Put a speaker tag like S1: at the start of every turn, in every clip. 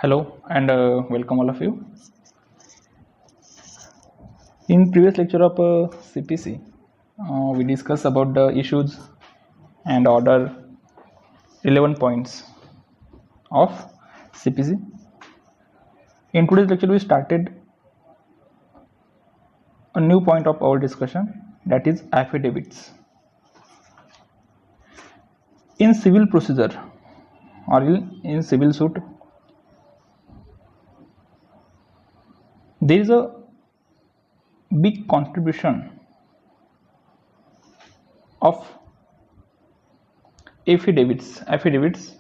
S1: Hello and welcome all of you. In previous lecture of CPC, we discussed about the issues and order 11 points of CPC. In today's lecture, we started a new point of our discussion, that is affidavits. In civil procedure or in civil suit, there is a big contribution of affidavits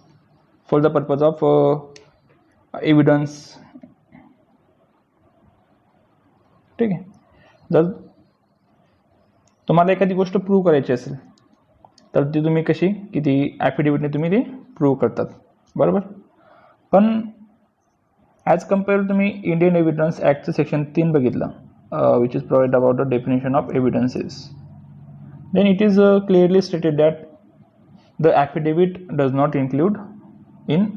S1: for the purpose of evidence. ठीक आहे. जर तुम्हाला एखादी गोष्ट prove करायची असेल तर ती तुम्ही कशी की ती ॲफिडेविटने तुम्ही ती प्रूव्ह करतात, बरोबर. पण ॲज कम्पेअर तुम्ही इंडियन एव्हिडन्स ॲक्टचं सेक्शन 3 बघितलं, which is provided about the definition of evidences, then it is clearly stated that the affidavit does not include in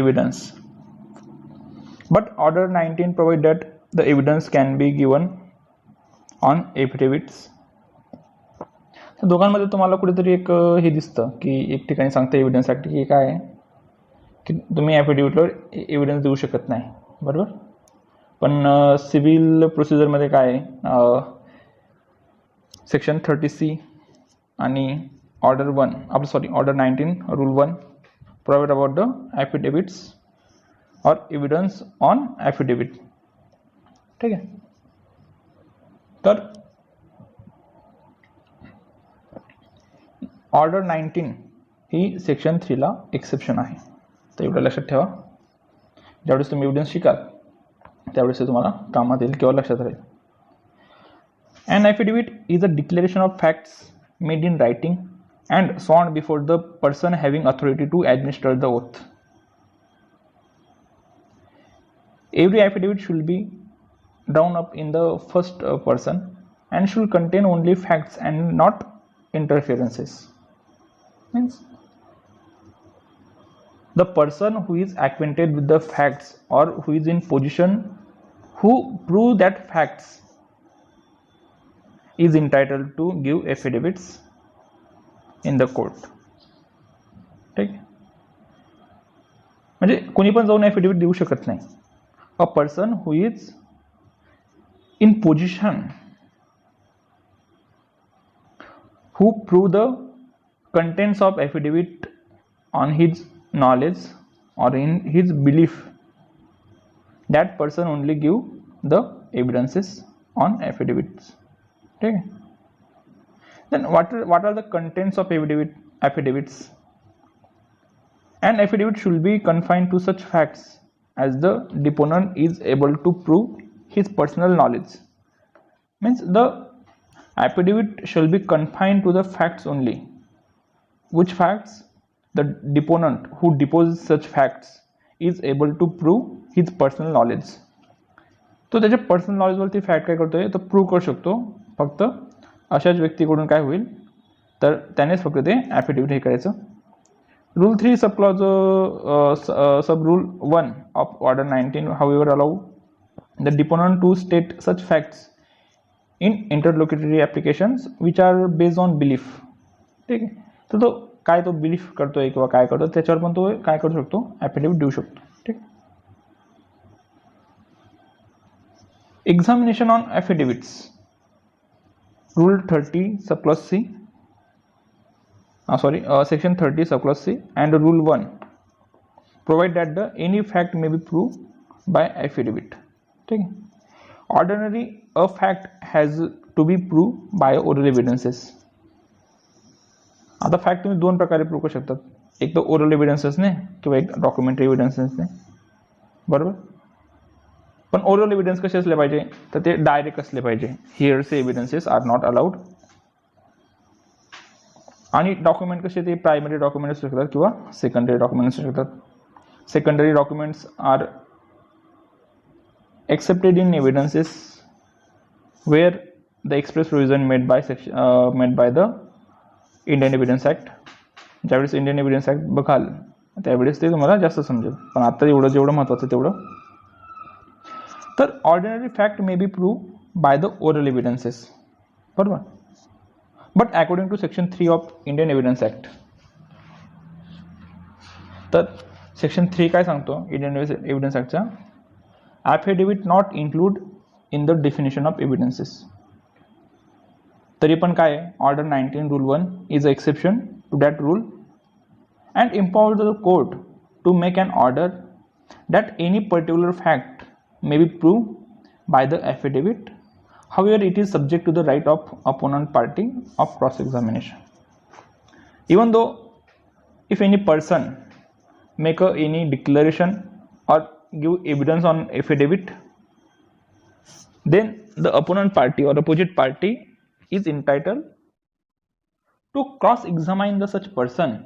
S1: evidence, but order 19 provide that the evidence can be given on affidavits. तर दोघांमध्ये तुम्हाला कुठेतरी एक हे दिसतं की एक ठिकाणी सांगतं एव्हिडन्स ॲक्ट की काय आहे की तुम्ही ॲफिडेविटवर एव्हिडन्स देऊ शकत नाही, बरोबर. पण सिव्हिल प्रोसिजरमध्ये काय आहे, सेक्शन 30C आणि order 19 rule 1 provide about the affidavits और एव्हिडन्स ऑन ॲफिडेविट. ठीक आहे. तर ऑर्डर 19 ही सेक्शन 3ला एक्सेप्शन आहे. तर एवढं लक्षात ठेवा, ज्यावेळेस तुम्ही एव्हिडन्स शिकाल त्यावेळेस ते तुम्हाला कामात येईल किंवा लक्षात राहील. An affidavit is a declaration of facts made in writing and sworn before the person having authority to administer the oath. Every affidavit should be drawn up in the first person and should contain only facts and not interferences. Means the person who is acquainted with the facts or who is in position who prove that facts is entitled to give affidavits in the court. ठीक. म्हणजे कोणी पण जाऊन affidavit देऊ शकत नाही. अ person who is in position who prove the contents of affidavit on his knowledge or in his belief, that person only give the evidences on affidavits. Okay. Then what are the contents of affidavits? An affidavit should be confined to such facts as the deponent is able to prove his personal knowledge. Means the affidavit shall be confined to the facts only. Which facts? The deponent who deposes such facts is able to prove his personal knowledge. तो त्याच्या personal नॉलेजवरती fact काय करतोय तर prove करू शकतो फक्त अशाच व्यक्तीकडून काय होईल तर त्यानेच फक्त ते ॲफिडेविट हे करायचं. Rule 3 subclause sub rule 1 of order 19 however allow the deponent to state such facts in interlocutory applications which are based on belief. ठीक आहे. तर तो काय तो बिलीफ करतोय किंवा काय करतो त्याच्यावर पण तो काय करू शकतो ॲफिडेविट देऊ शकतो. ठीक. Examination on affidavits, rule 30 subclause C, section 30 subclause C and rule 1 provide that any fact may be proved by affidavit. ठीक आहे. Ordinarily a fact has to be proved by oral evidences. आता fact तुम्ही दोन प्रकारे prove करू शकतात, एक तर ओरल एव्हिडन्सेसने किंवा एक डॉक्युमेंटरी एव्हिडन्सेसने, बरोबर. पण ओरल एव्हिडन्स कसे असले पाहिजे तर ते डायरेक्ट असले पाहिजे. हिअरसे एव्हिडन्सेस आर नॉट अलाउड. आणि डॉक्युमेंट कसे ते प्रायमरी डॉक्युमेंट असू शकतात किंवा सेकंडरी डॉक्युमेंट असू शकतात. Secondary documents are accepted in evidences where the express provision made by the Indian Evidence Act. ज्यावेळेस इंडियन एव्हिडन्स ॲक्ट बघाल त्यावेळेस ते तुम्हाला जास्त समजेल, पण आता एवढं जेवढं महत्त्वाचं तेवढं. तर ordinary fact may be prove by the oral evidences, बरोबर. But according to section 3 of Indian Evidence Act, तर सेक्शन 3 काय सांगतो इंडियन एव्हिडन्स ॲक्टचा, affidavit not include in the definition of evidences. तरी पण काय आहे, order 19 rule 1 is a exception to that rule and empowers the court to make an order that any particular fact may be proved by the affidavit. However, it is subject to the right of opponent party of cross-examination. Even though if any person make any declaration or give evidence on affidavit, then the opponent party or opposite party is entitled to cross-examine the such person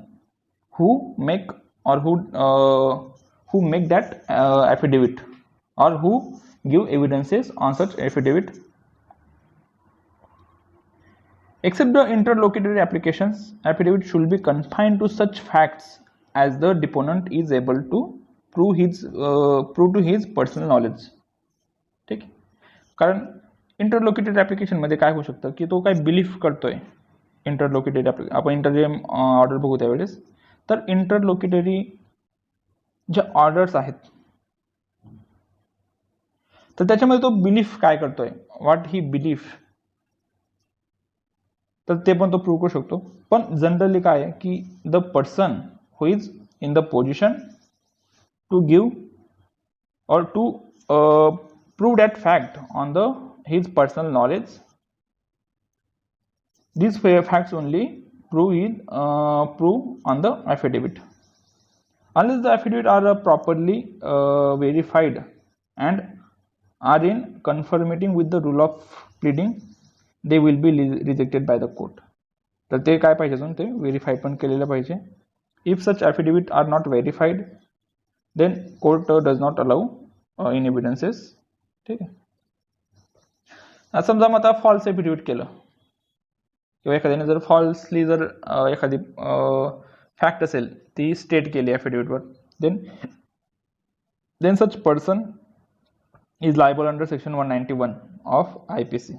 S1: who make or who make that affidavit or who give evidences on such affidavit. Except the interlocutory applications, affidavit should be confined to such facts as the deponent is able to prove to his personal knowledge. ठीक आहे, कारण इंटरलोक्युटरी application मध्ये काय होऊ शकतं की तो काय बिलीफ करतोय. इंटरलोक्युटरी आपण इंटरजेम ऑर्डर बघू त्यावेळेस, तर इंटरलोक्युटरी ज्या ऑर्डर्स आहेत तर त्याच्यामध्ये तो बिलीफ काय करतोय, व्हॉट ही बिलीफ, तर ते पण तो प्रूव्ह करू शकतो. पण जनरली काय आहे की the person who is in the position to give और to prove that fact on the his personal knowledge, these facts only prove on the affidavit. Unless the affidavit are properly verified and are in conformity with the rule of pleading, they will be rejected by the court. तर ते काय पाहिजे अजून ते verify पण केलेलं पाहिजे. If such affidavit are not verified, then court does not allow in evidences. ठीक आहे. समजा मग आता फॉल्स affidavit केलं किंवा एखाद्याने जर फॉल्सली जर एखादी फॅक्ट असेल ती स्टेट केली affidavitवर, then such person is liable under section 191 of IPC.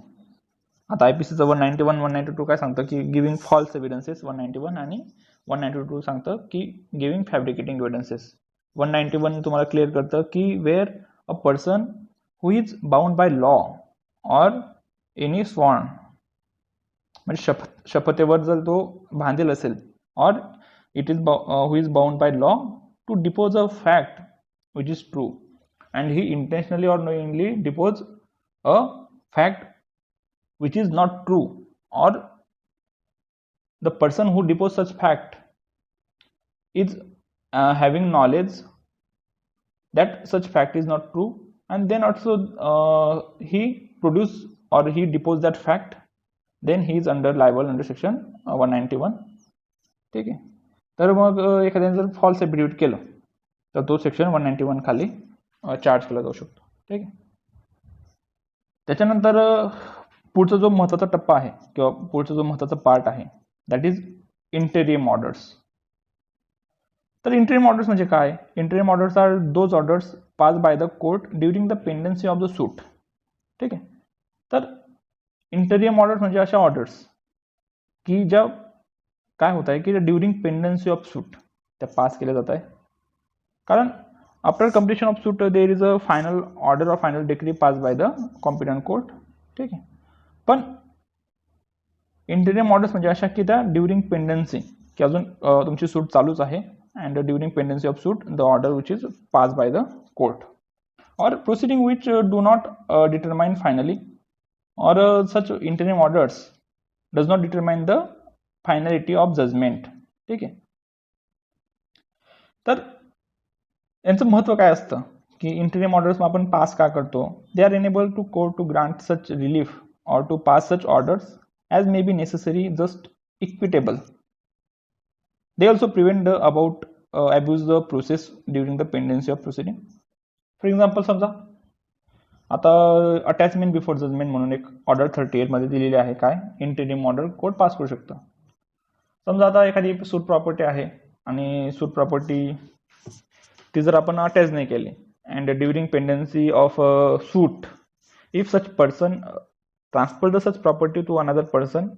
S1: आता IPCचं 191 192 काय सांगतं की गिव्हिंग फॉल्स एव्हिडन्सेस 191, आणि 192 सांगतं की गिव्हिंग फॅब्रिकेटिंग एव्हिडन्सेस. 191 तुम्हाला क्लिअर करतं की where a person who is bound by law or any sworn, म्हणजे शपथेवर जर तो बांधील असेल, or it is who is bound by law to depose a fact which is true, and he intentionally or knowingly depose a fact which is not true, or the person who depose such fact is having knowledge that such fact is not true, and then also he produce or he depose that fact, then he is liable under section 191. ठीक आहे. तर मग एखाद्याने जर false affidavit केलं तर तो section 191 खाली चार्ज केला जाऊ शकतो. ठीक आहे. त्याच्यानंतर पुढचा जो महत्त्वाचा टप्पा आहे किंवा पुढचा जो महत्त्वाचा पार्ट आहे दॅट इज इंटेरियम ऑर्डर्स. तर इंटेरियम ऑर्डर्स म्हणजे काय? Interim orders are those orders pass by the court during the pendency of the suit. ठीक आहे. तर इंटेरियम ऑर्डर्स म्हणजे अशा ऑर्डर्स की ज्या काय होत आहे की ड्युरिंग पेंडन्सी ऑफ सूट त्या पास केल्या जात आहे. कारण after completion of suit there is a final order और final decree pass by the competent court. ठीक आहे. पण इंटेरियम ऑर्डर्स म्हणजे अशा की त्या ड्युरिंग पेंडन्सी की अजून तुमची सूट चालूच आहे, and during pendency of suit the order which is pass by the court or proceeding which do not determine finally, or such interim orders does not determine the finality of judgment. ठीक आहे. तर यांचं महत्त्व काय असतं की interim orders आपण pass का करतो? They are enable to court to grant such relief or to pass such orders as may be necessary, just equitable. They also prevent the abuse the process during the pendency of proceeding. For example, समजा आता attachment before judgement म्हणून एक order 38 मध्ये दिलेली आहे. काय? Interim order court pass करू शकतं. समजा आता एखादी सूट प्रॉपर्टी आहे आणि सूट प्रॉपर्टी ती जर आपण अटॅच नाही केली, and during pendency of suit if such person transfer the such property to another person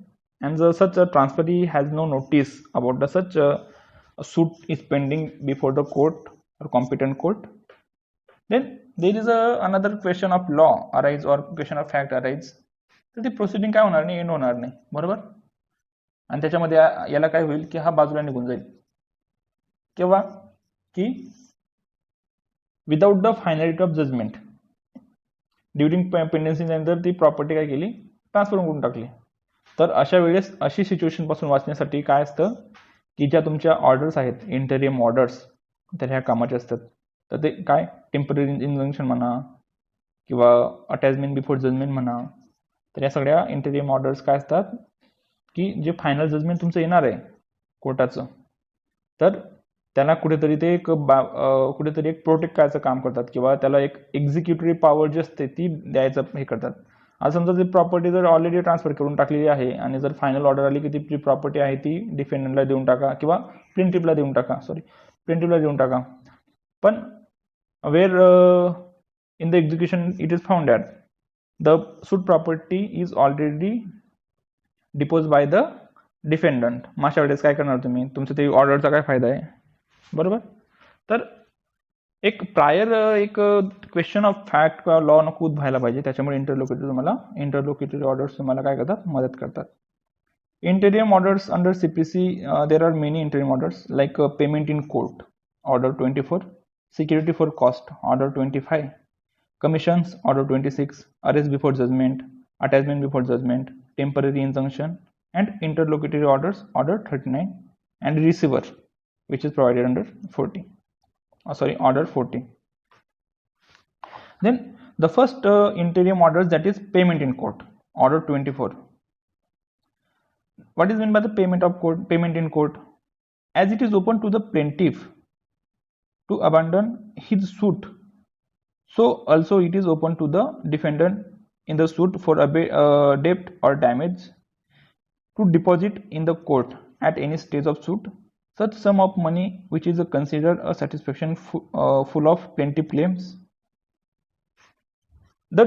S1: and such a transferee has no notice about the such a suit is pending before the court or competent court, then there is another question of law arise or question of fact arise. तर ती proceeding काय होणार नाही, end होणार नाही, बरोबर. आणि त्याच्यामध्ये याला काय होईल की हा बाजूला निघून जाईल केव्हा की without the finality of judgment during pendency नंतर ती प्रॉपर्टी काय केली, ट्रान्सफर करून टाकली. तर अशा वेळेस अशी सिच्युएशन पासून वाचण्यासाठी काय असतं की ज्या तुमच्या ऑर्डर्स आहेत, इंटरियम ऑर्डर्स, तर ह्या कामाचे असतात. तर ते काय टेम्पररी इंजंक्शन म्हणा किंवा अटॅचमेंट बिफोर जजमेंट म्हणा, तर या सगळ्या इंटरियम ऑर्डर्स काय असतात की जे फायनल जजमेंट तुमचं येणार आहे कोर्टाचं, तर त्याला कुठेतरी ते कुठेतरी एक प्रोटेक्ट करायचं काम करतात किंवा त्याला एक एक्झिक्युटिव्ह पॉवर जी असते ती द्यायचं हे करतात. आज समजा ती प्रॉपर्टी जर ऑलरेडी ट्रान्सफर करून टाकलेली आहे आणि जर फायनल ऑर्डर आली की ती प्रॉपर्टी आहे ती डिफेंडंटला देऊन टाका किंवा प्लेंटिफला देऊन टाका, पण where in the execution it is found that the suit property is already deposit by the defendant. मग अशा वेळेस काय करणार तुम्ही, तुमचं ते ऑर्डरचा काय फायदा आहे, बरोबर. तर एक प्रायर एक क्वेश्चन ऑफ फॅक्ट किंवा लॉ नको व्हायला पाहिजे, त्याच्यामुळे इंटरलोक्युटरी ऑर्डर्स तुम्हाला काय करतात, मदत करतात. Interim orders under CPC there are many interim orders like payment in court order 24, security for cost order 25, commissions order 26, arrest before judgment, attachment before judgment, temporary injunction, and interlocutory orders order 39, and receiver which is provided under 40, order 40. Then the first interim orders, that is payment in court, order 24. What is meant by the payment in court? As it is open to the plaintiff to abandon his suit, so also it is open to the defendant in the suit for debt or damage to deposit in the court at any stage of suit such sum of money which is considered a satisfaction full of plaintiff claims. The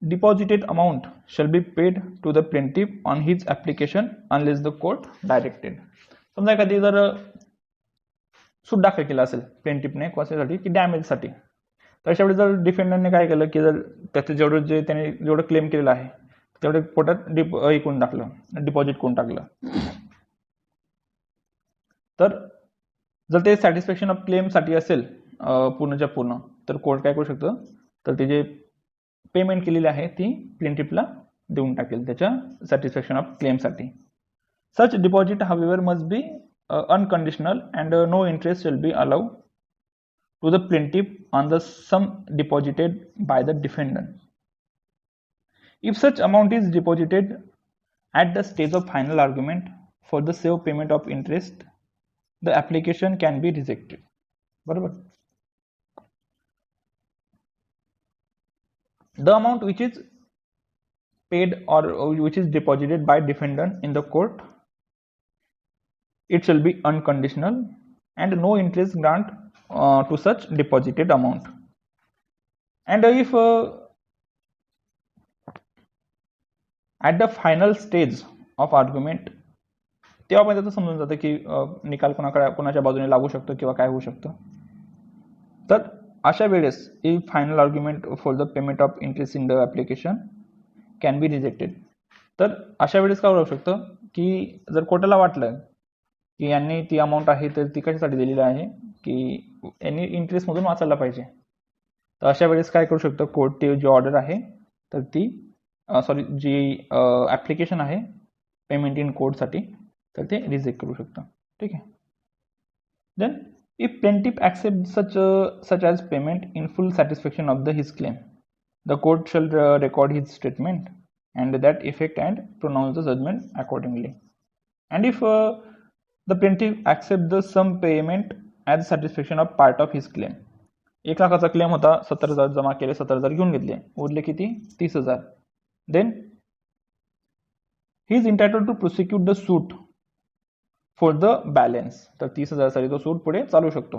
S1: deposited amount shall be paid to the plaintiff on his application unless the court directed. समजा एखादी जर सूट दाखल केला असेल प्लेंटिफने कशासाठी की डॅमेजसाठी, तर अशा वेळी जर डिफेंडंटने काय केलं की जर त्याचं जेवढं क्लेम केलेलं आहे तेवढे कोर्टात डिपॉझिट करून टाकलं, तर जर ते सॅटिस्फॅक्शन ऑफ क्लेम साठी असेल पूर्णच्या पूर्ण, तर कोर्ट काय करू शकतं, तर ते जे पेमेंट केलेली आहे ती प्लेंटिफला देऊन टाकेल त्याच्या सॅटिस्फॅक्शन ऑफ क्लेम साठी. Such deposit however must be unconditional and no interest will be allowed to the plaintiff on the sum deposited by the defendant. If such amount is deposited at the stage of final argument for the safe payment of interest, the application can be rejected. बरोबर. The amount which is paid or which is deposited by defendant in the court, it shall be unconditional and no interest grant to such deposited amount. And if at the final stage of argument, तेव्हा पण त्याचं समजून जातं की निकाल कोणाच्या बाजूने लागू शकतो किंवा काय होऊ शकतं. तर अशा वेळेस if final argument for the payment of interest in the application can be rejected. तर अशा वेळेस काय होऊ शकतं की जर कोर्टाला वाटलं की यांनी ती अमाऊंट आहे तर ती कशासाठी दिलेली आहे की यांनी इंटरेस्टमधून वाचायला पाहिजे, तर अशा वेळेस काय करू शकतं कोर्ट, ती जी ऑर्डर आहे तर ती जी ॲप्लिकेशन आहे पेमेंट इन कोर्टसाठी तर ते रिजेक्ट करू शकतं. ठीक आहे. Then if plaintiff accept such as payment in full satisfaction of the his claim, the court shall record his statement and that effect and pronounce the judgment accordingly. And if the plaintiff accept the sum payment as satisfaction of part of his claim, 1 लाखाचा claim होता, 70,000 जमा केले, 70,000 घेऊन घेतले, उरले किती, 30,000. Then he is entitled to prosecute the suit for the balance. तर 30,000साठी तो सूट पुढे चालू शकतो,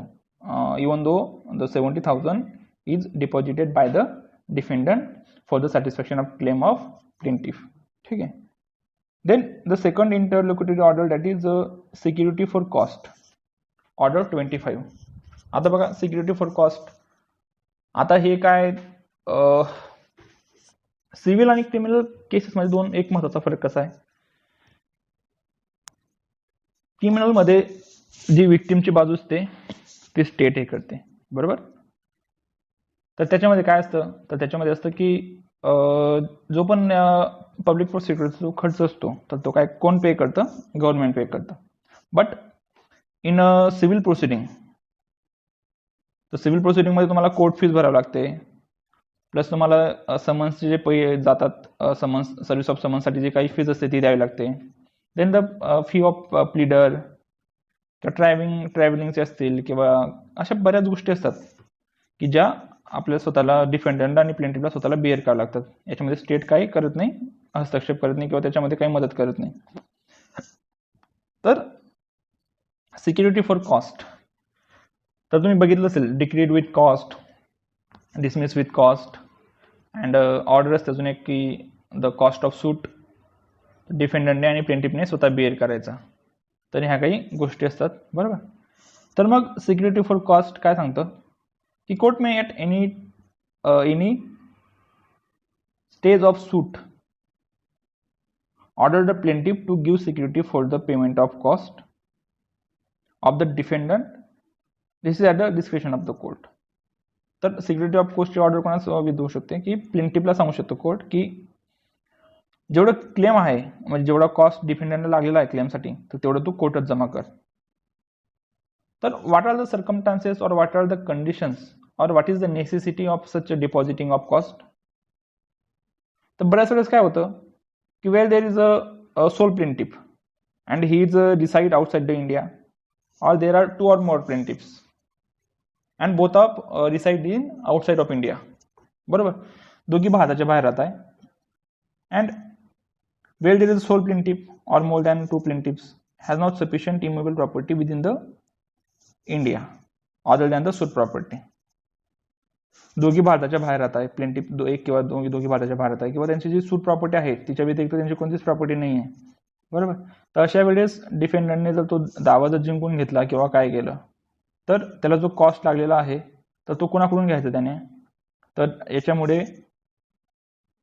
S1: even though the 70,000 is deposited by the defendant for the satisfaction of claim of plaintiff. ठीक आहे. Then the second interlocutory order that is security for cost, order 25. आता बघा सिक्युरिटी फॉर कॉस्ट, आता हे काय सिव्हिल आणि क्रिमिनल केसेसमध्ये एक महत्वाचा फरक कसा आहे, क्रिमिनलमध्ये जी विक्टिमची बाजू असते ती स्टेट हे करते, बरोबर. तर त्याच्यामध्ये काय असतं, तर त्याच्यामध्ये असतं की जो पण पब्लिक प्रोसिक्युटरचा जो खर्च असतो तर तो काय कोण पे करतं, गव्हर्नमेंट पे करतं. बट इन सिव्हिल प्रोसिडिंग, तर सिव्हिल प्रोसिडिंगमध्ये तुम्हाला कोर्ट फीस भरावं लागते, प्लस तुम्हाला समन्सचे जे पैसे जातात, समन्स सर्व्हिस ऑफ समन्ससाठी जे काही फीज असते ती द्यावी लागते. Then the fee of pleader किंवा ट्रॅव्हलिंगचे असतील किंवा अशा बऱ्याच गोष्टी असतात की ज्या आपल्या स्वतःला डिफेंडंट आणि प्लेंटिफला स्वतःला बेअर करावं लागतात. याच्यामध्ये स्टेट काही करत नाही, हस्तक्षेप करत नाही किंवा त्याच्यामध्ये काही मदत करत नाही. तर सिक्युरिटी फॉर कॉस्ट, तर तुम्ही बघितलं असेल decreed with cost, dismiss with cost and order असते अजून एक की द कॉस्ट ऑफ सूट डिफेंडंटने आणि प्लेंटिफने स्वतः बेअर करायचा. तर ह्या काही गोष्टी असतात, बरोबर. तर मग सिक्युरिटी फॉर कॉस्ट काय सांगतं की court may at any stage of suit order the plaintiff to give security for the payment of cost of the defendant. This is at the description of the court. तर security of कॉस्टची order कोणाच विधू शकते की प्लेंटिफला सांगू शकतो court की जेवढं क्लेम आहे म्हणजे जेवढा कॉस्ट डिफेंडंटला लागलेला आहे क्लेमसाठी तर तेवढं तू कोर्टात जमा कर. तर what are the circumstances or what are the conditions or what is the necessity of such depositing of cost. तर बऱ्याच वेळेस काय होतं की where there is a sole plaintiff and he is reside outside the India or there are 2 or more plaintiffs and both of reside in outside of India, बरोबर. दोघी भारताच्या बाहेर राहत आहे and where there is a sole plaintiff or more than 2 plaintiffs has not sufficient immovable property within the India other than the suit property. दोघी भारताच्या बाहेर राहत आहे प्लेंटिफ, एक किंवा दोघी भारताच्या बाहेर राहत आहे किंवा त्यांची जी सूट प्रॉपर्टी आहे तिच्या व्यतिरिक्त त्यांची कोणतीच प्रॉपर्टी नाही आहे, बरोबर. तर अशा वेळेस डिफेंडंटने जर तो दावा जर जिंकून घेतला किंवा काय केलं तर त्याला जो कॉस्ट लागलेला आहे तर तो कोणाकडून घ्यायचा त्याने. तर याच्यामुळे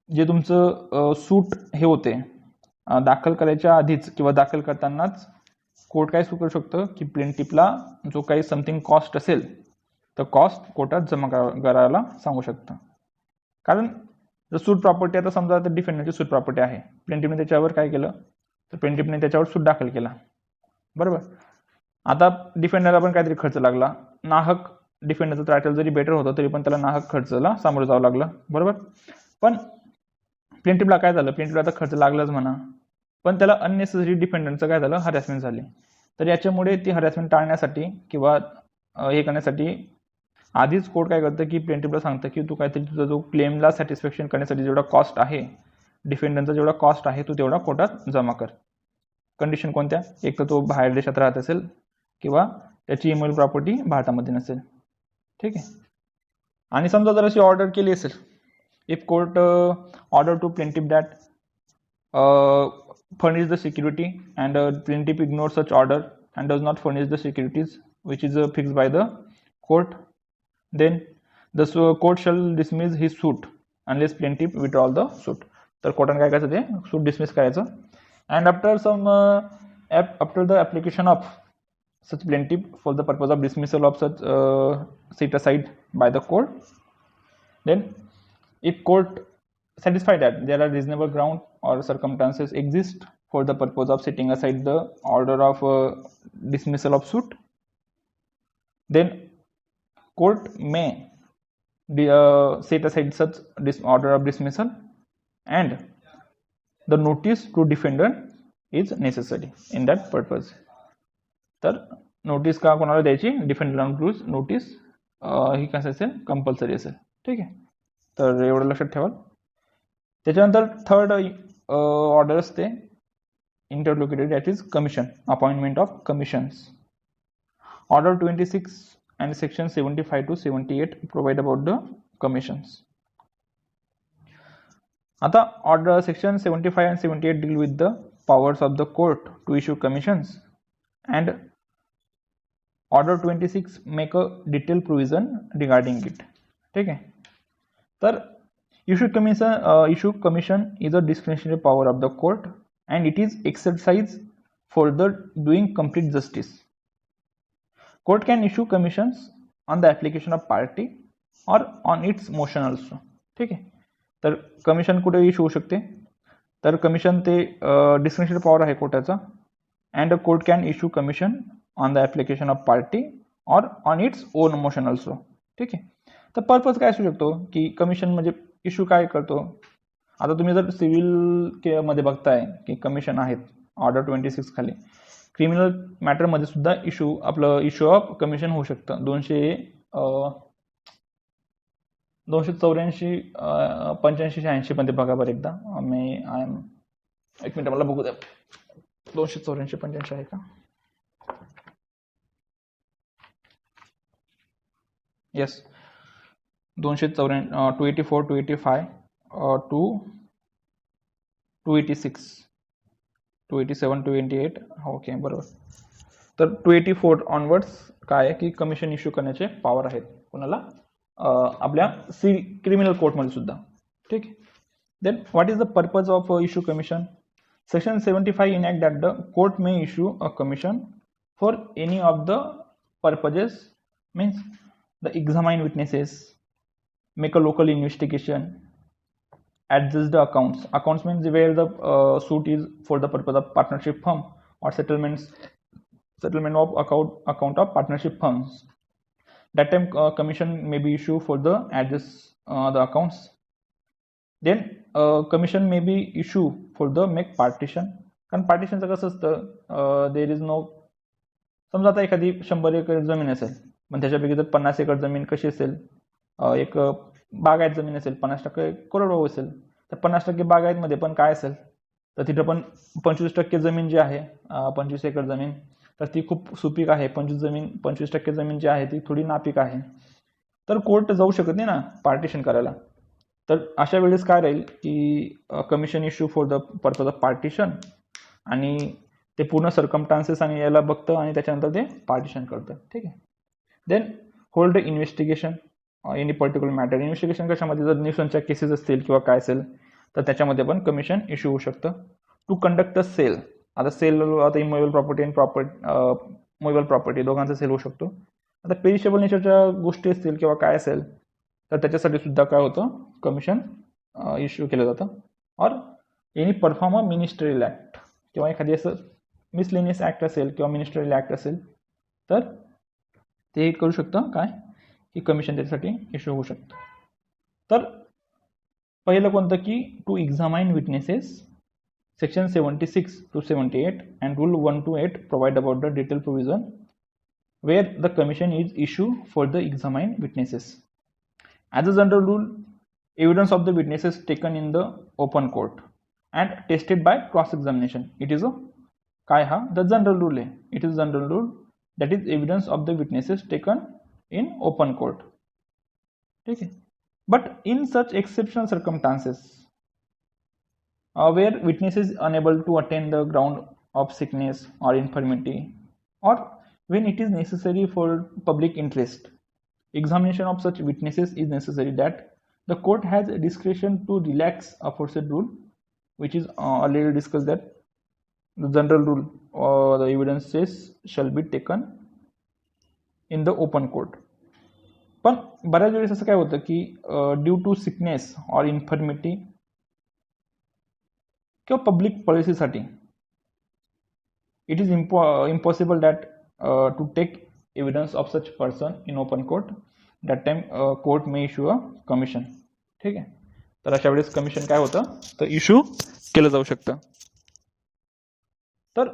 S1: जे तुमचं सूट हे होते दाखल करायच्या आधीच किंवा दाखल करतानाच कोर्ट काय करू शकतं की प्लेंटिफला जो काही समथिंग कॉस्ट असेल तर कॉस्ट कोर्टात जमा करायला सांगू शकतं. कारण जर सूट प्रॉपर्टी आता समजा तर डिफेंडंटची सूट प्रॉपर्टी आहे, प्लेंटिफने त्याच्यावर काय केलं तर प्लेंटिफने त्याच्यावर सूट दाखल केला, बरोबर. आता डिफेंडरला पण काहीतरी खर्च लागला, नाहक डिफेंडरचं टायटल जरी बेटर होतं तरी पण त्याला नाहक खर्चला सामोरं जावं लागलं, बरोबर. पण प्लेंटिफला काय झालं, प्लेंटिफला आता खर्च लागलाच म्हणा पण त्याला अननेसेसरी डिफेंडंटचं काय झालं हरॅसमेंट झाली. तर याच्यामुळे ती हरॅसमेंट टाळण्यासाठी किंवा हे करण्यासाठी आधीच कोर्ट काय करतं की प्लेंटिफला सांगतं की तू काहीतरी तुझा जो क्लेमला सॅटिस्फॅक्शन करण्यासाठी जेवढा कॉस्ट आहे डिफेंडंटचा जेवढा कॉस्ट आहे तू तेवढा कोर्टात जमा कर. कंडिशन कोणत्या, एक तर तो बाहेर देशात राहत असेल किंवा त्याची इमोल प्रॉपर्टी भारतामध्ये नसेल, ठीक आहे. आणि समजा जर अशी ऑर्डर केली असेल, if court order to plaintiff that furnish the security and plaintiff ignores such order and does not furnish the securities which is fixed by the court, then the court shall dismiss his suit unless plaintiff withdraw the suit. तर कोर्टाने काय करायचं ते सूट dismiss करायचं and after the application of such plaintiff for the purpose of dismissal of such set aside by the court, then if court satisfy that there are reasonable ground or circumstances exist for the purpose of setting aside the order of dismissal of suit, then court may set aside such order of dismissal and the notice to defendant is necessary in that purpose. तर notice का कोणाला द्यायची, डिफेंडंटला notice ही कसं असेल compulsory असेल, ठीक आहे. तर एवढं लक्षात ठेवा. त्याच्यानंतर थर्ड ऑर्डर असते interlocutory, that is commission, appointment of commissions. Order 26 and section 75 to 78 provide about the commissions. आता order section 75 and 78 deal with the powers of the court to issue commissions, and order 26 make a detailed provision regarding it. ठीक है, तर issue commission is a discretionary power of the court and it is exercised for the doing complete justice. Court can issue commissions on the application of party or on its motion also. ठीक आहे, तर commission कुठे issue होऊ शकते, तर commission ते discretionary power आहे कोर्टाचा, and court can issue commission on the application of party or on its own motion also. ठीक आहे, तर पर्पज काय असू शकतो की कमिशन म्हणजे इश्यू काय करतो. आता तुम्ही जर सिव्हिल मध्ये बघताय की कमिशन आहेत ऑर्डर 26 खाली, क्रिमिनल मॅटरमध्ये सुद्धा इश्यू ऑफ कमिशन होऊ शकतं. 284 85 86 मध्ये बघा बरं एकदा. एक मिनिट मला बघू द्या, 284 85 आहे का. Yes, 284 284 285 to 286 287 288. ओके बरोबर. तर 284 ऑनवर्ड्स काय आहे की कमिशन इश्यू करण्याचे पॉवर आहेत कोणाला, आपल्या क्रिमिनल कोर्टमध्ये सुद्धा. ठीक आहे, then what is the purpose of issue commission. Section 75 enact that the court may issue a commission for any of the purposes, means the examine witnesses, make a local investigation, adjust the accounts. Accounts means where the suit is for the purpose of partnership firm or settlement of account of partnership firms. That time commission may be issued for the adjust the accounts. Then commission may be issued for the make partition. कारण पार्टिशनचं कसं असतं, there is no, समजा आता एखादी 100 acre जमीन असेल, पण त्याच्यापैकी जर 50 एकर जमीन कशी असेल, एक बागायत जमीन असेल, 50% कोरडवाहू असेल, तर 50% बागायतमध्ये पण काय असेल, तर तिथं पण 25% जमीन जी आहे, 25 एकर जमीन, तर ती खूप सुपीक आहे. 25% जमीन जी आहे ती थोडी नापीक आहे. तर कोर्ट जाऊ शकत नाही ना पार्टिशन करायला. तर अशा वेळेस काय राहील की commission issue for the purpose of partition, आणि ते पूर्ण सर्कमस्टान्सेस आणि याला बघतं आणि त्याच्यानंतर ते पार्टिशन करतं. ठीक आहे, then hold investigation any particular matter. Investigation कशामध्ये, जर न्यूसनच्या केसेस असतील किंवा काय असेल तर त्याच्यामध्ये पण कमिशन इश्यू होऊ शकतं. टू कंडक्ट अ सेल, आता सेल, आता इमोवेबल प्रॉपर्टी आणि मुवेबल प्रॉपर्टी दोघांचा सेल होऊ शकतो. आता पेरिशेबल नेचरच्या गोष्टी असतील किंवा काय असेल तर त्याच्यासाठी सुद्धा काय होतं, कमिशन इश्यू केलं जातं. और any perform a ministerial act, किंवा एखादी असं मिसलेनियस ऍक्ट असेल किंवा मिनिस्ट्रियल ऍक्ट असेल तर ते करू शकतं काय की कमिशन त्याच्यासाठी इश्यू होऊ शकतं. तर पहिलं कोणतं की to एक्झामाइन witnesses, section 76 to 78 and rule 1 to 8 provide about the detailed provision where the commission is issued for the examined witnesses. As a general rule, evidence of the witnesses taken in the open court and tested by cross examination. It is a काय हा the general rule आहे. It is general rule, that is evidence of the witnesses taken in open court. ठीक है, but in such exceptional circumstances where witness is unable to attend the ground of sickness or infirmity, or when it is necessary for public interest, examination of such witnesses is necessary, that the court has discretion to relax aforesaid rule, which is already discussed, that the general rule or the evidences shall be taken in the open court. पण बऱ्याच वेळेस असं काय होतं की due to sickness or infirmity किंवा public पॉलिसीसाठी it is impossible that to take evidence of such person in open court. That time court may issue a commission. ठीक आहे, तर अशा वेळेस कमिशन काय होतं तर इश्यू केलं जाऊ शकतं. तर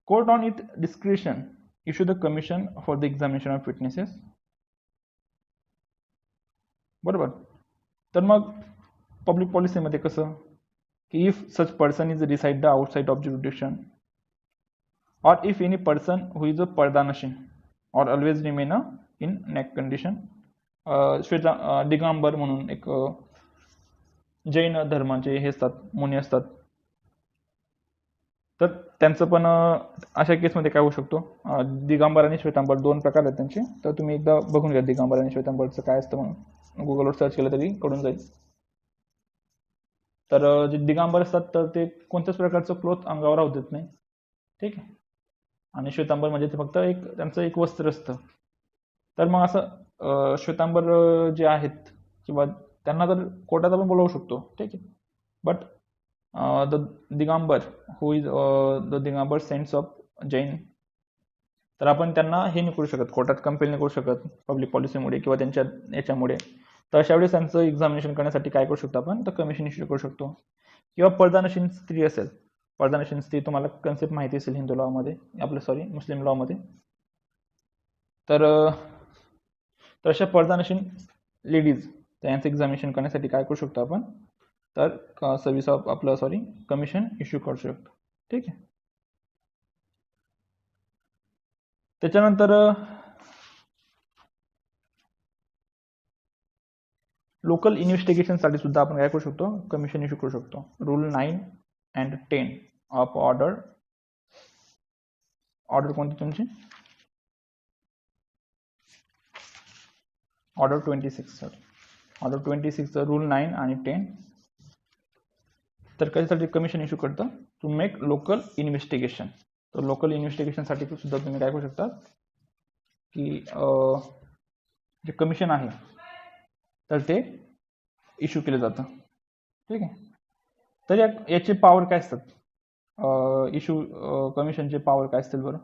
S1: court on it discretion issue the commission for the examination of witnesses. बरोबर. तर मग पब्लिक पॉलिसीमध्ये कसं की if such person is reside the outside of jurisdiction, or if any person who is a pardanashin or always remain in neck condition. Digambar म्हणून एक जैन धर्माचे हे असतात, मुनी असतात, तर त्यांचं पण अशा केसमध्ये काय होऊ शकतो, दिगंबर आणि श्वेतांबर दोन प्रकार आहेत त्यांचे. तर तुम्ही एकदा बघून घ्या दिगंबर आणि श्वेतांबरचं काय असतं म्हणून, गुगलवर सर्च केलं तरी कळून जाईल. तर जे दिगंबर असतात तर ते कोणत्याच प्रकारचं क्लोथ अंगावर राहू देत नाही, ठीक आहे. आणि श्वेतांबर म्हणजे ते फक्त एक त्यांचं एक वस्त्र असतं. तर मग असं श्वेतांबर जे आहेत किंवा त्यांना तर कोर्टात आपण बोलवू शकतो, ठीक आहे. But the Digambar who is the Digambar saints of Jain, तर आपण त्यांना हे नाही करू शकत, कोर्टात कंपेल नाही करू शकत पब्लिक पॉलिसीमुळे किंवा त्यांच्या याच्यामुळे. तर अशा वेळेस त्यांचं एक्झामिनेशन करण्यासाठी काय करू शकतो आपण, तर कमिशन इश्यू करू शकतो. किंवा पर्दानशील स्त्री असेल, पर्दानशील स्त्री तुम्हाला कन्सेप्ट माहिती असेल हिंदू लॉमध्ये, आपलं मुस्लिम लॉमध्ये. तर अशा पर्दानशील लेडीज त्यांचं एक्झामिनेशन करण्यासाठी काय करू शकतो आपण, तर सर्व्हिस ऑफ कमिशन इश्यू करू शकतो, ठीक आहे. त्याच्यानंतर लोकल इन्व्हेस्टिगेशनसाठी सुद्धा आपण काय करू शकतो, कमिशन इश्यू करू शकतो. रूल 9 and 10 ऑफ ऑर्डर कोणती तुमची, ऑर्डर 26, ऑर्डर 26 रूल 9 आणि 10. तर कशासाठी कमिशन इश्यू करतं, टू मेक लोकल इन्व्हेस्टिगेशन. तर लोकल इन्व्हेस्टिगेशनसाठी सुद्धा तुम्ही काय करू शकता, की जे कमिशन आहे तर ते इश्यू केलं जातं, ठीक आहे. तर याचे पॉवर काय असतात, इश्यू कमिशनचे पॉवर काय असतील बरं,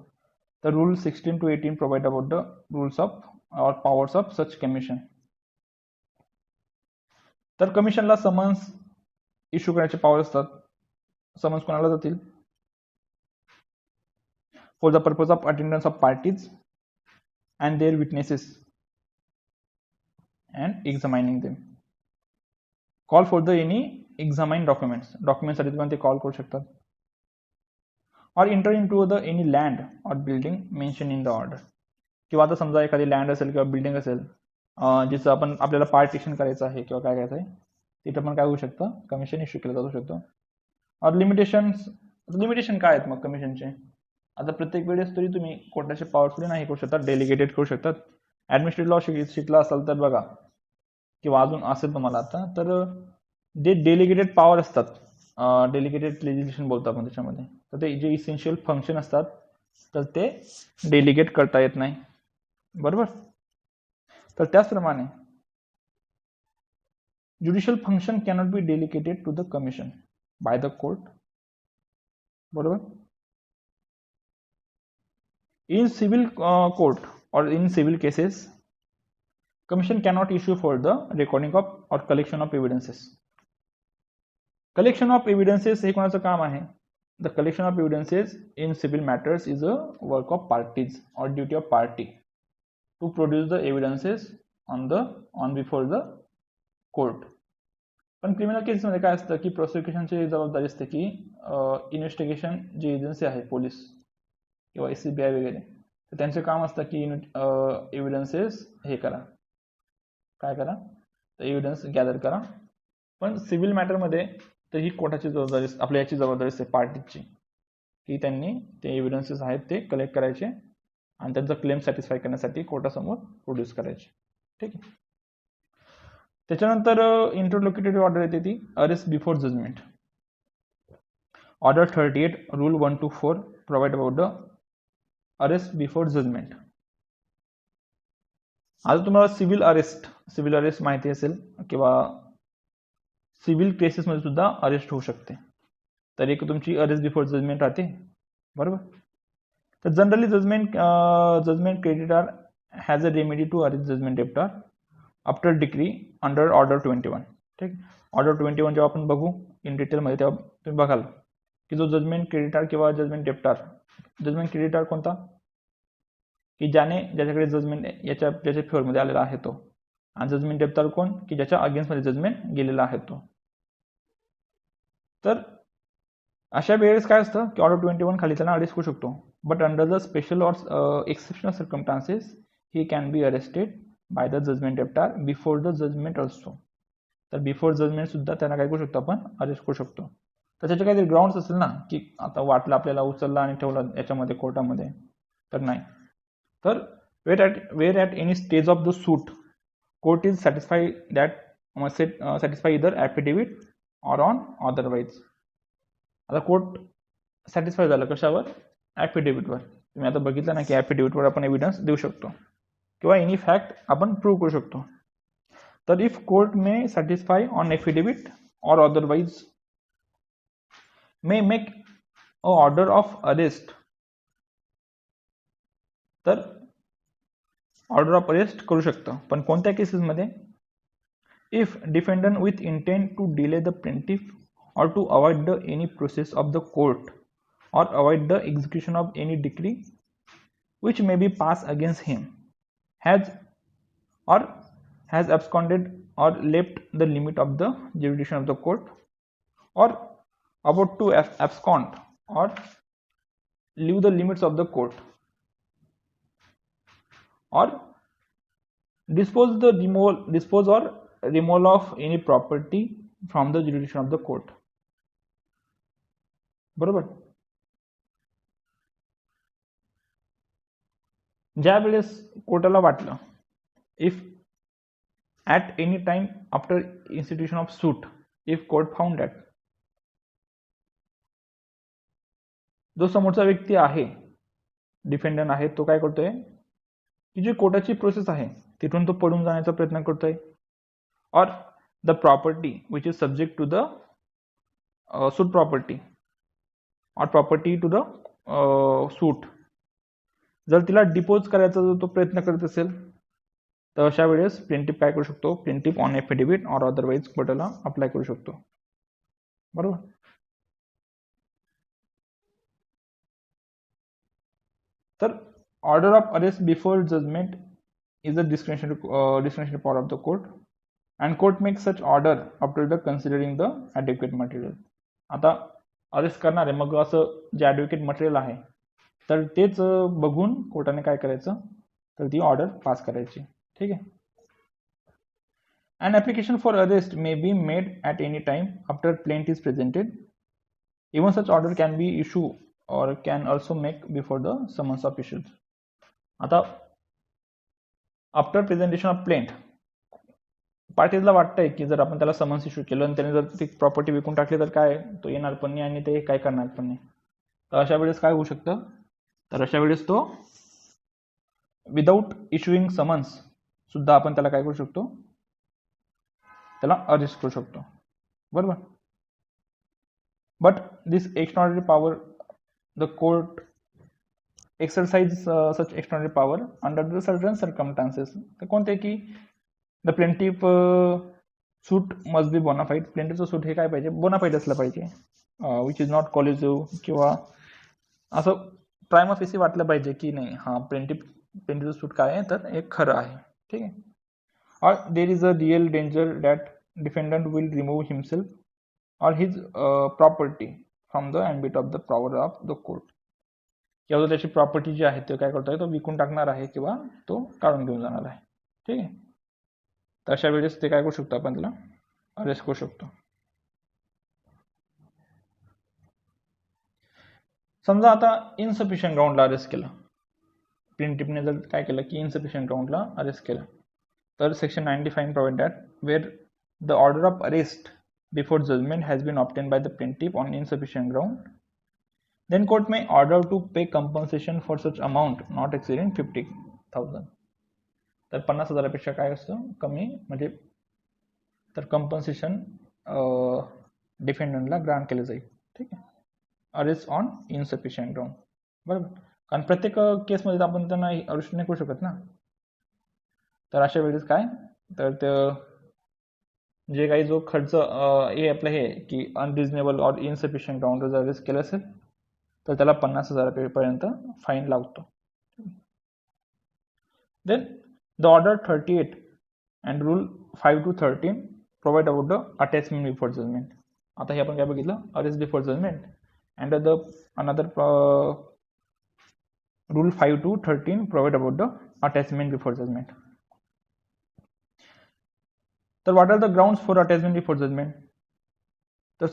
S1: तर rule 16 to 18 provide about the rules of or powers of such commission. तर कमिशनला समन्स इश्यू करायचे पॉवर असतात. समन्स कोणाला जातील, for the purpose of attendance of parties and their witnesses and examining them. Call for the any examine डॉक्युमेंटसाठी तुम्ही ते call करू शकतात. Or enter into the any land or building mention in the order. किंवा आता समजा एखादी land असेल किंवा बिल्डिंग असेल जिचं आपल्याला पार्टिशन करायचं आहे किंवा काय करायचं आहे, तिथं पण काय होऊ शकतं, कमिशन इश्यू केलं जाऊ शकतो. और लिमिटेशन काय आहेत मग कमिशनचे, आता प्रत्येक वेळेस तरी तुम्ही कोर्टाचे पॉवरफुली नाही करू शकतात, डेलिगेटेड करू शकतात. ॲडमिनिस्ट्रेटिव्ह लॉ शिकला असाल तर बघा, किंवा अजून असेल तुम्हाला आता, तर जे डेलिगेटेड पॉवर असतात, डेलिगेटेड लेजिस्लेशन बोलतो आपण त्याच्यामध्ये, तर ते जे इसेन्शियल फंक्शन असतात तर ते डेलिगेट करता येत नाही, बरोबर. तर त्याचप्रमाणे judicial function cannot be delegated to the commission by the court, बरोबर. In civil court or in civil cases commission cannot issue for the recording of or collection of evidences. Collection of evidences हे कोणाचं काम आहे, the collection of evidences in civil matters is a work of parties or duty of party to produce the evidences on before the court. पण criminal केसेसमध्ये काय असतं की प्रोसिक्युशनची जबाबदारी असते की इन्व्हेस्टिगेशन जी एजन्सी आहे, पोलीस किंवा SCBI वगैरे, तर त्यांचे काम असतं की एव्हिडन्सेस हे करा, काय करा, तर एव्हिडन्स गॅदर करा. पण सिव्हिल मॅटरमध्ये तर ही कोर्टाची जबाबदारी, आपल्या याची जबाबदारी असते पार्टीची, की त्यांनी ते एव्हिडन्सेस आहेत ते कलेक्ट करायचे आणि त्यांचा क्लेम सॅटिस्फाय करण्यासाठी कोर्टासमोर प्रोड्यूस करायचे, ठीक आहे. त्याच्यानंतर इंटरलोक्युटरी ऑर्डर येते ती arrest before judgment. Order 38 rule 1 to 4 provide about the arrest before judgment. आता तुम्हाला सिव्हिल अरेस्ट माहिती असेल किंवा सिव्हिल केसेसमध्ये सुद्धा अरेस्ट होऊ शकते. तर एक तुमची अरेस्ट बिफोर जजमेंट राहते, बरोबर. तर generally judgment creditor has a remedy to arrest judgment debtor after decree under order 21, ठीक. ऑर्डर 21 जेव्हा आपण बघू इन डिटेलमध्ये तेव्हा तुम्ही बघाल की जो जजमेंट क्रेडिटर किंवा जजमेंट डेप्टर, जजमेंट क्रेडिटर कोणता, की ज्याच्याकडे जजमेंट ज्याच्या फेवरमध्ये आलेला आहे तो, आणि जजमेंट डेप्टर कोण, की ज्याच्या अगेन्स्टमध्ये जजमेंट गेलेला आहे तो. तर अशा वेळेस काय असतं की ऑर्डर 21 खाली त्याला अरेस्ट करू शकतो, but under the special or exceptional circumstances he can be arrested by the judgment debtor before the judgment also. तर बिफोर जजमेंट सुद्धा त्यांना काय करू शकतो, आपण अरेस्ट करू शकतो. तर त्याचे काहीतरी ग्राउंड्स असेल ना, की आता वाटलं आपल्याला उचलला आणि ठेवला याच्यामध्ये कोर्टामध्ये, तर नाही. तर where at any stage of the suit court is satisfy that satisfy either affidavit or on otherwise. आता कोर्ट सॅटिस्फाय झालं कशावर, ॲफिडेविटवर. तुम्ही आता बघितलं ना की ॲफिडेविटवर आपण एव्हिडन्स देऊ शकतो किंवा एनी फॅक्ट आपण प्रूव्ह करू शकतो. तर if court may satisfy on affidavit or otherwise may make a order of arrest, तर ऑर्डर ऑफ अरेस्ट करू शकतं. पण कोणत्या केसेसमध्ये, if defendant with intent to delay the plaintiff or to avoid the any process of the court or avoid the execution of any decree which may be passed against him has absconded or left the limit of the jurisdiction of the court or about to abscond or leave the limits of the court or dispose or removal of any property from the jurisdiction of the court. बरोबर. ज्या वेळेस कोर्टाला वाटलं, if at any time after institution of suit if court found that जो समोरचा व्यक्ती आहे, डिफेंडंट आहे, तो काय करतोय की जी कोर्टाची प्रोसेस आहे तिथून तो पडून जाण्याचा प्रयत्न करतोय, or the property which is subject to the suit property or property to the suit जर तिला डिपोज करायचा जर तो प्रयत्न करत असेल, तर अशा वेळेस प्लेंटिफ काय करू शकतो, plaintiff on affidavit or otherwise कोर्टाला अप्लाय करू शकतो. बरोबर. तर order of arrest before judgment is the discretionary power of the court and court makes such order after the considering the adequate material. आता अरेस्ट करणार आहे, मग असं जे ॲडव्होकेट मटेरियल आहे तर तेच बघून कोर्टाने काय करायचं, तर ती ऑर्डर पास करायची. ठीक आहे. An application for arrest may be made at any time after plaint is presented. Even such order can be issued or can also make before the summons of issued. आता after presentation of plaint पार्टीजला वाटतंय की जर आपण त्याला summons issue केलं आणि त्याने जर ती प्रॉपर्टी विकून टाकली तर काय, तो येणार पण नाही आणि ते काय करणार पण नाही. तर अशा वेळेस काय होऊ शकतं, तर अशा वेळेस तो विदाऊट इश्युइंग समन्स सुद्धा आपण त्याला काय करू शकतो, त्याला अरेस्ट करू शकतो. बरोबर. But this extraordinary power the court exercise such extraordinary power under the certain circumstances. तर कोणते की the plaintiff suit must be bona fide. प्लेंटिफचं सूट हे काय पाहिजे, बोनाफाईड असलं पाहिजे, विच इज नॉट कॉलिजिव्ह, किंवा असं प्राइमा फेसी वाटलं पाहिजे की नाही हा प्लेंटिफचं सूट काय आहे तर हे खरं आहे. ठीक आहे. Or there is a real danger that defendant will remove himself or his property from the ambit of the power of the court. किंवा त्याची प्रॉपर्टी जी आहे ते काय करतोय, तो विकून टाकणार आहे किंवा तो काढून घेऊन जाणार आहे. ठीक आहे. तर अशा वेळेस ते काय करू शकतो, आपण त्याला अरेस्ट करू शकतो. समजा आता इनसफिशियंट ग्राउंडला अरेस्ट केलं, प्लेंटिफने जर काय केलं की इनसफिशियंट ग्राउंडला अरेस्ट केलं, तर section 95 provide that where the order of arrest before judgment has been obtain by the plaintiff on insufficient ground, then court may order to pay compensation for such amount not exceeding 50,000. तर 50,000पेक्षा काय असतं कमी, म्हणजे तर compensation डिफेंडंटला grant केलं जाईल. ठीक आहे. Arrest on insufficient ground. बरोबर. कारण प्रत्येक केसमध्ये आपण त्यांना अरेस्ट नाही करू शकत ना. तर अशा वेळेस काय, तर ते जे काही जो खर्च हे आपलं हे की अनरिजनेबल और इनसफिशियंट ग्राउंड जर अरेस्ट केलं असेल तर त्याला 50,000 फाईन लागतो. Then the order 38 and rule 5 to 13 provide about the attachment before judgment. आता हे आपण काय बघितलं, arrest before judgment and the another rule 5 to 13 provide about the attachment before judgment. तर what are the grounds for attachment before judgment? तर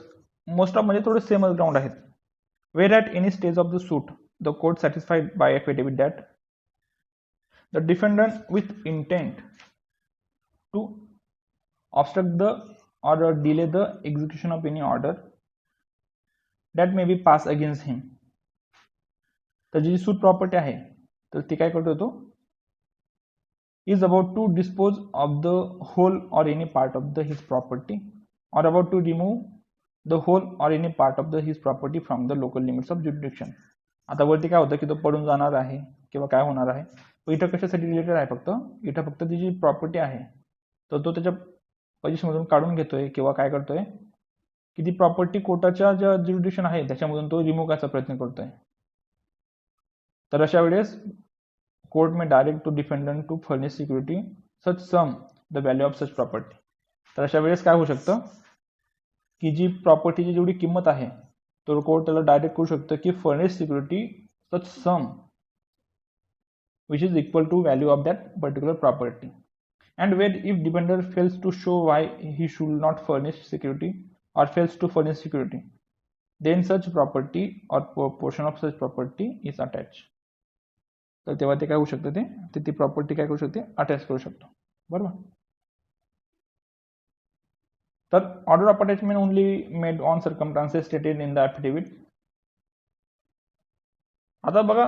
S1: most of म्हणजे थोडे सेमच ग्राउंड आहेत. Where at any stage of the suit the court satisfied by affidavit that the defendant with intent to obstruct the or delay the execution of any order that may be passed against him. तर जी suit property आहे तर ती काय करतो, तो is about to dispose of the whole or any part of his property or about to remove the whole or any part of his property from the local limits of jurisdiction. आता वरती काय होतं की तो पडून जाणार आहे किंवा काय होणार आहे, इथं कशासाठी रिलेटेड आहे, इथं फक्त ती जी प्रॉपर्टी आहे तर तो त्याच्या पोझिशनमधून काढून घेतोय किंवा काय करतोय की ती प्रॉपर्टी कोर्टाच्या ज्या ज्युरिडिक्शन आहे त्याच्यामधून तो रिमूव्ह करायचा प्रयत्न करतोय. तर अशा वेळेस court may direct to defendant to furnish security such sum the value of such property. तर अशा वेळेस काय होऊ शकतं की जी प्रॉपर्टीची जेवढी किंमत आहे तो कोर्ट त्याला डायरेक्ट करू शकतं की furnish security such sum which is equal to value of that particular property. And where if defender fails to show why he should not furnish security or fails to furnish security, then such property or portion of such property is attached. तर तेव्हा ते काय होऊ शकतं, ते ती property काय करू शकते, अटॅच करू शकतो. बरोबर. तर order of attachment only made on circumstances stated in the affidavit. आता बघा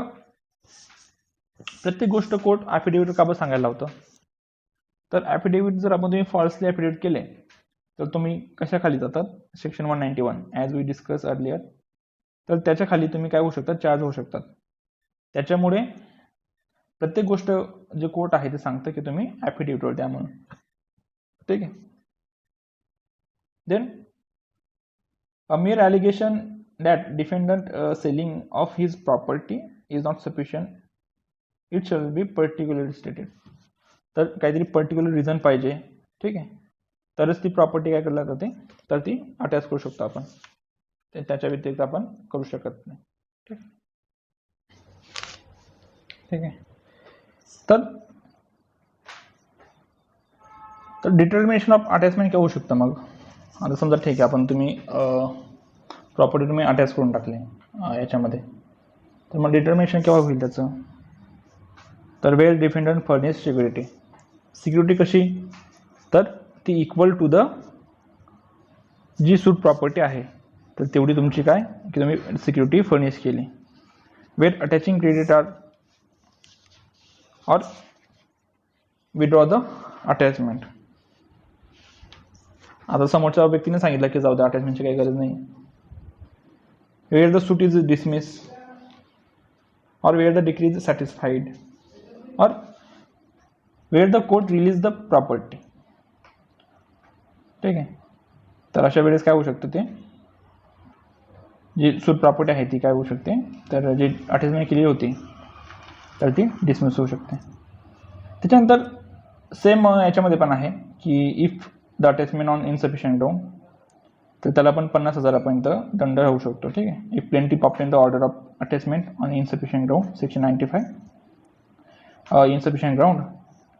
S1: प्रत्येक गोष्ट कोर्ट ॲफिडेविट का बरं सांगायला लावतं. तर ॲफिडेविट जर आपण तुम्ही फॉल्सली ॲफिडेविट केले तर तुम्ही कशाखाली जातात, section 191 as we discuss earlier. तर त्याच्या खाली तुम्ही काय होऊ शकतात, चार्ज होऊ शकतात. त्याच्यामुळे प्रत्येक गोष्ट जे कोर्ट आहे ते सांगतं की तुम्ही ॲफिडेविटवर द्या म्हणून. ठीक आहे. Then a mere allegation that defendant selling of his property is not sufficient, it shall be particularly stated. तर काहीतरी पर्टिक्युलर रिझन पाहिजे, ठीक आहे, तरच ती प्रॉपर्टी काय करला जाते, तर ती अटॅच करू शकतो आपण. त्याच्या व्यतिरिक्त आपण करू शकत नाही. ठीक आहे. तर डिटर्मिनेशन ऑफ अटॅचमेंट काय होऊ शकतं मग. आता समजा ठीक आहे आपण तुम्ही प्रॉपर्टी तुम्ही अटॅच करून टाकले याच्यामध्ये, तर मग डिटर्मिनेशन केव्हा होईल त्याचं, तर well defendant furnish security. Security कशी, तर ती इक्वल टू द जी सूट प्रॉपर्टी आहे तर तेवढी तुमची काय की तुम्ही सिक्युरिटी फर्निश केली. Wait attaching creditor or withdraw the attachment. आता समोरच्या व्यक्तीने सांगितलं की जाऊ द्या अटॅचमेंटची काही गरज नाही. Where the suit is dismiss or where the decree is satisfied or where the court release the property. ठीक आहे. तर अशा वेळेस काय होऊ शकतं, ते जी सूट प्रॉपर्टी आहे ती काय होऊ शकते, तर जी अटॅचमेंट केली होती तर ती डिसमिस होऊ शकते. त्याच्यानंतर सेम याच्यामध्ये पण आहे की if the attachment on insufficient ground, तर त्याला पण 50,000 दंड होऊ शकतो. ठीक आहे. If plaintiff obtain the order of attachment on insufficient ground, section 95 insufficient ground,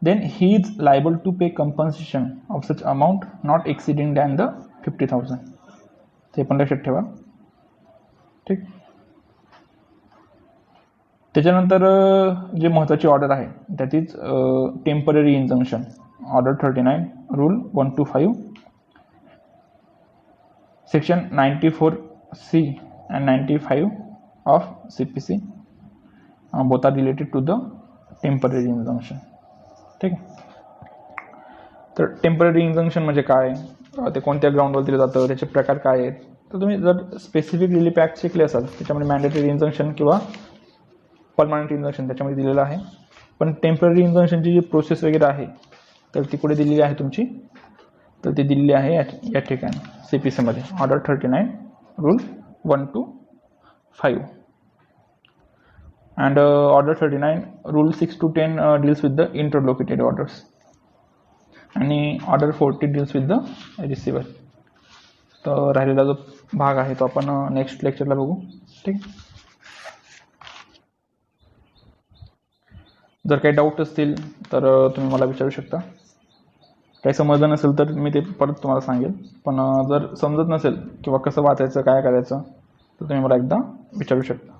S1: then he is liable to pay compensation of such amount not exceeding than the 50,000. ते पण लक्षात ठेवा. ठीक. त्याच्यानंतर जे महत्त्वाची ऑर्डर आहे that is temporary injunction, order 39 rule 125 section 94C and 95 of CPC, both are related to the temporary injunction. ठीक आहे. तर टेम्पररी इंजंक्शन म्हणजे काय, ते कोणत्या ग्राउंडवर दिलं जातं, त्याचे प्रकार काय आहेत. तर तुम्ही जर स्पेसिफिक रिलीफ ॲक्ट शिकले असाल त्याच्यामध्ये मॅन्डेटरी इंजंक्शन किंवा परमनंट इंजंक्शन त्याच्यामध्ये दिलेलं आहे. पण टेम्पररी इंजंक्शनची जी प्रोसेस वगैरे आहे तर ती कुठे दिलेली आहे तुमची, तर ती दिलेली आहे या ठिकाणी CPCमध्ये, order 39 rule 125 and order 39 rule 6 to 10 deals with the interlocuted orders and order 40 deals with the receiver. तर राहिलेला जो भाग आहे तो आपण नेक्स्ट लेक्चरला बघू. ठीक. जर काही डाऊट असतील तर तुम्ही मला विचारू शकता. काही समजलं नसेल तर मी ते परत तुम्हाला सांगेल. पण जर समजत नसेल किंवा कसं वाचायचं काय करायचं तर तुम्ही मला एकदा विचारू शकता.